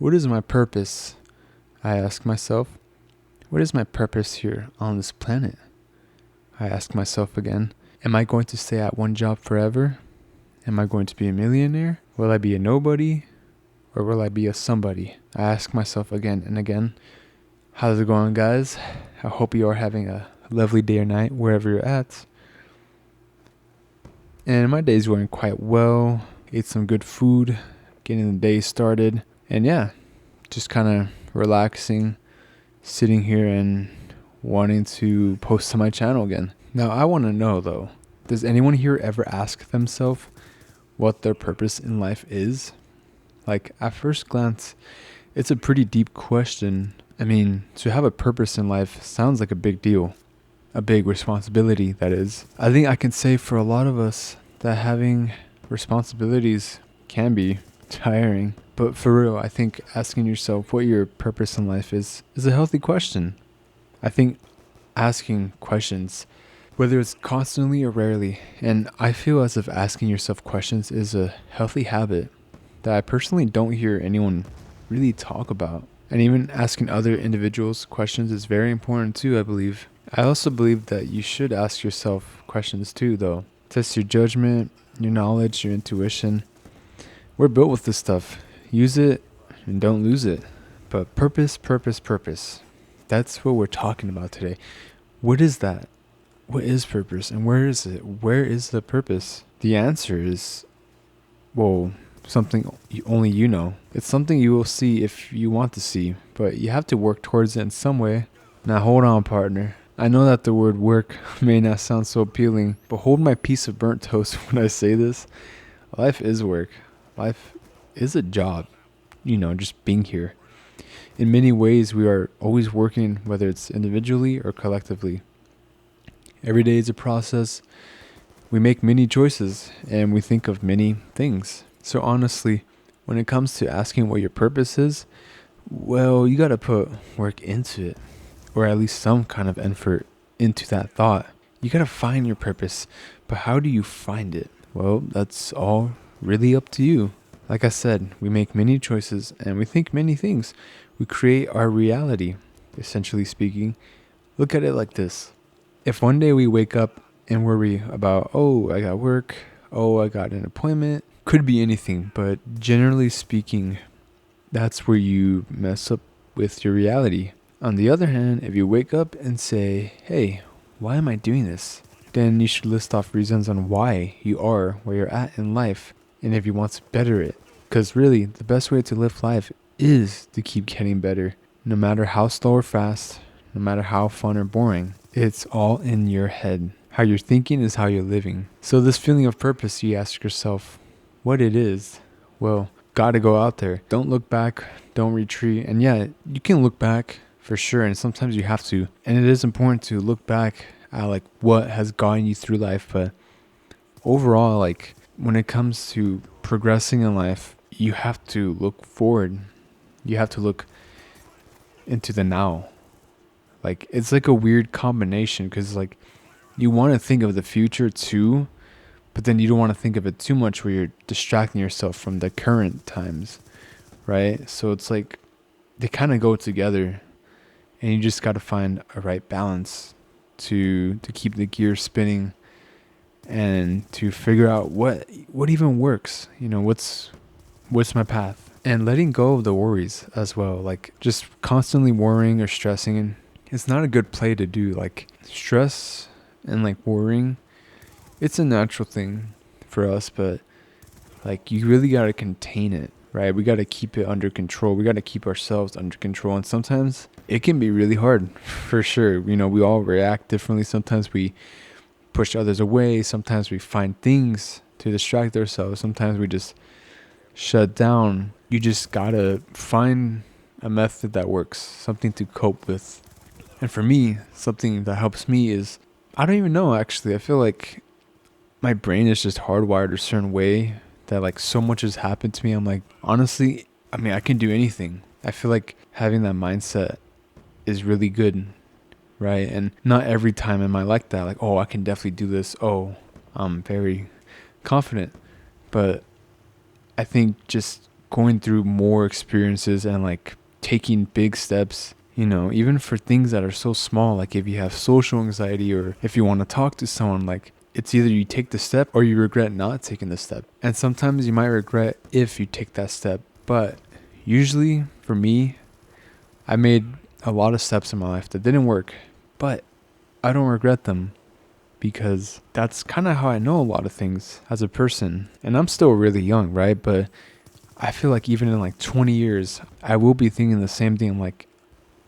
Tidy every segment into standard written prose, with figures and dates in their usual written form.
What is my purpose? I ask myself. What is my purpose here on this planet? I ask myself again. Am I going to stay at one job forever? Am I going to be a millionaire? Will I be a nobody? Or will I be a somebody? I ask myself again and again. How's it going, guys? I hope you are having a lovely day or night wherever you're at. And my day's going quite well. Ate some good food, getting the day started. And yeah, just kind of relaxing, sitting here and wanting to post to my channel again. Now, I want to know though, does anyone here ever ask themselves what their purpose in life is? Like, at first glance, it's a pretty deep question. I mean, to have a purpose in life sounds like a big deal, a big responsibility, that is. I think I can say for a lot of us that having responsibilities can be tiring. But for real, I think asking yourself what your purpose in life is a healthy question. I think asking questions, whether it's constantly or rarely, and I feel as if asking yourself questions is a healthy habit that I personally don't hear anyone really talk about. And even asking other individuals questions is very important too, I believe. I also believe that you should ask yourself questions too, though. Test your judgment, your knowledge, your intuition. We're built with this stuff. Use it and don't lose it. But purpose. That's what we're talking about today. What is that? What is purpose and where is it? Where is the purpose? The answer is, well, something only you know. It's something you will see if you want to see, but you have to work towards it in some way. Now hold on, partner. I know that the word work may not sound so appealing, but hold my piece of burnt toast when I say this. Life is work. Life is a job, just being here. In many ways, we are always working, whether it's individually or collectively. Every day is a process. We make many choices and we think of many things. So honestly, when it comes to asking what your purpose is, well, you got to put work into it, or at least some kind of effort into that thought. You got to find your purpose, but how do you find it? Well, that's all really up to you. Like I said, we make many choices and we think many things. We create our reality, essentially speaking. Look at it like this. If one day we wake up and worry about, oh, I got work, oh, I got an appointment, could be anything, but generally speaking, that's where you mess up with your reality. On the other hand, if you wake up and say, hey, why am I doing this? Then you should list off reasons on why you are where you're at in life, and if you want to better it. Because really, the best way to live life is to keep getting better. No matter how slow or fast, no matter how fun or boring, it's all in your head. How you're thinking is how you're living. So this feeling of purpose, you ask yourself what it is. Well, gotta go out there. Don't look back, don't retreat. And yeah, you can look back for sure, and sometimes you have to. And it is important to look back at like what has gotten you through life. But overall, like when it comes to progressing in life, you have to look forward. You have to look into the now. Like it's like a weird combination because like you want to think of the future too, but then you don't want to think of it too much where you're distracting yourself from the current times, right? So it's like they kind of go together, and you just got to find a right balance to keep the gears spinning and to figure out what even works. What's my path? And letting go of the worries as well. Like just constantly worrying or stressing, it's not a good play to do. Like stress and like worrying, it's a natural thing for us, but like you really got to contain it, right? We got to keep it under control. We got to keep ourselves under control. And sometimes it can be really hard for sure. We all react differently. Sometimes we push others away. Sometimes we find things to distract ourselves. Sometimes we just shut down. You just got to find a method that works, something to cope with. And for me, something that helps me is, I don't even know actually. I feel like my brain is just hardwired a certain way that like so much has happened to me. I'm like, honestly, I mean, I can do anything. I feel like having that mindset is really good, right? And not every time am I like that. Like, oh, I can definitely do this. Oh, I'm very confident. But I think just going through more experiences and like taking big steps, you know, even for things that are so small, like if you have social anxiety or if you want to talk to someone, like it's either you take the step or you regret not taking the step. And sometimes you might regret if you take that step. But usually for me, I made a lot of steps in my life that didn't work, but I don't regret them because that's kind of how I know a lot of things as a person. And I'm still really young, right? But I feel like even in like 20 years, I will be thinking the same thing. I'm like,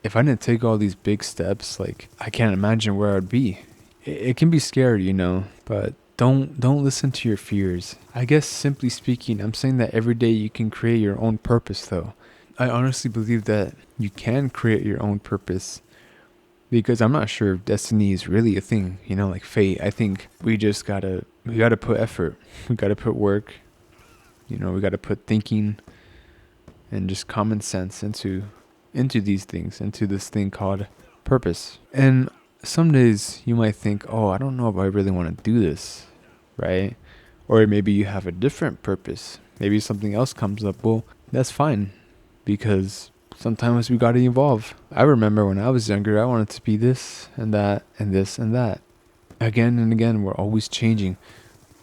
if I didn't take all these big steps, like I can't imagine where I'd be. It can be scary, you know, but don't listen to your fears. I guess simply speaking, I'm saying that every day you can create your own purpose though. I honestly believe that you can create your own purpose because I'm not sure if destiny is really a thing, you know, like fate. I think we gotta put effort. We gotta put work. You know, we gotta put thinking and just common sense into these things, into this thing called purpose. And some days you might think, oh, I don't know if I really want to do this, right? Or maybe you have a different purpose. Maybe something else comes up. Well, that's fine because sometimes we got to evolve. I remember when I was younger, I wanted to be this and that and this and that. Again and again, we're always changing.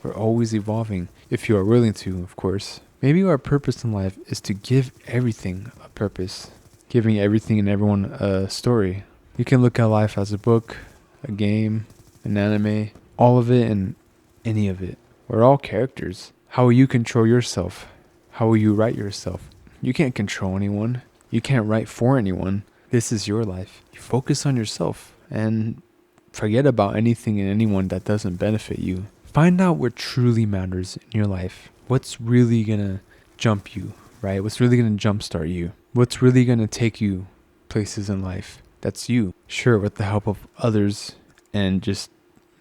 We're always evolving. If you are willing to, of course. Maybe our purpose in life is to give everything a purpose. Giving everything and everyone a story. You can look at life as a book, a game, an anime, all of it and any of it. We're all characters. How will you control yourself? How will you write yourself? You can't control anyone. You can't write for anyone. This is your life. You focus on yourself and forget about anything and anyone that doesn't benefit you. Find out what truly matters in your life. What's really gonna jump you, right? What's really gonna jumpstart you? What's really gonna take you places in life? That's you. Sure, with the help of others and just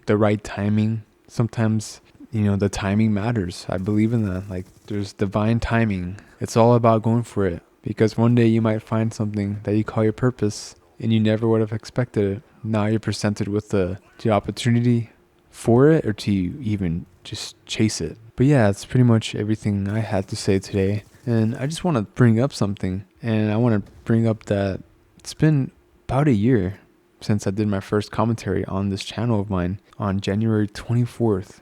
the right timing. Sometimes, you know, the timing matters. I believe in that. Like, there's divine timing. It's all about going for it. Because one day you might find something that you call your purpose and you never would have expected it. Now you're presented with the opportunity for it or to even just chase it. But yeah, that's pretty much everything I had to say today. And I just want to bring up something. And I want to bring up that it's been about a year since I did my first commentary on this channel of mine on January 24th,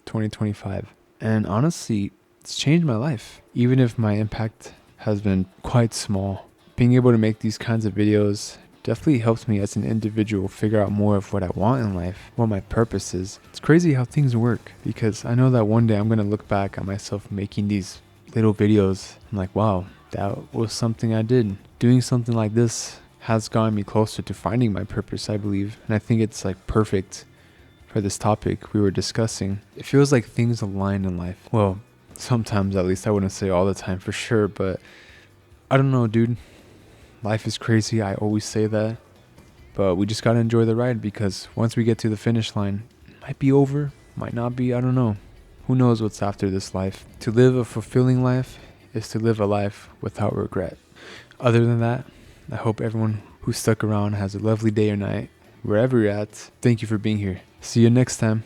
2025. And honestly, it's changed my life. Even if my impact has been quite small, being able to make these kinds of videos definitely helps me as an individual figure out more of what I want in life, what my purpose is. It's crazy how things work because I know that one day I'm going to look back at myself making these little videos. I'm like, wow, that was something I did. Doing something like this has gotten me closer to finding my purpose, I believe. And I think it's like perfect for this topic we were discussing. It feels like things align in life. Well, sometimes at least. I wouldn't say all the time for sure, but I don't know, dude. Life is crazy. I always say that. But we just gotta enjoy the ride because once we get to the finish line, it might be over, might not be, I don't know. Who knows what's after this life? To live a fulfilling life is to live a life without regret. Other than that, I hope everyone who stuck around has a lovely day or night, wherever you're at. Thank you for being here. See you next time.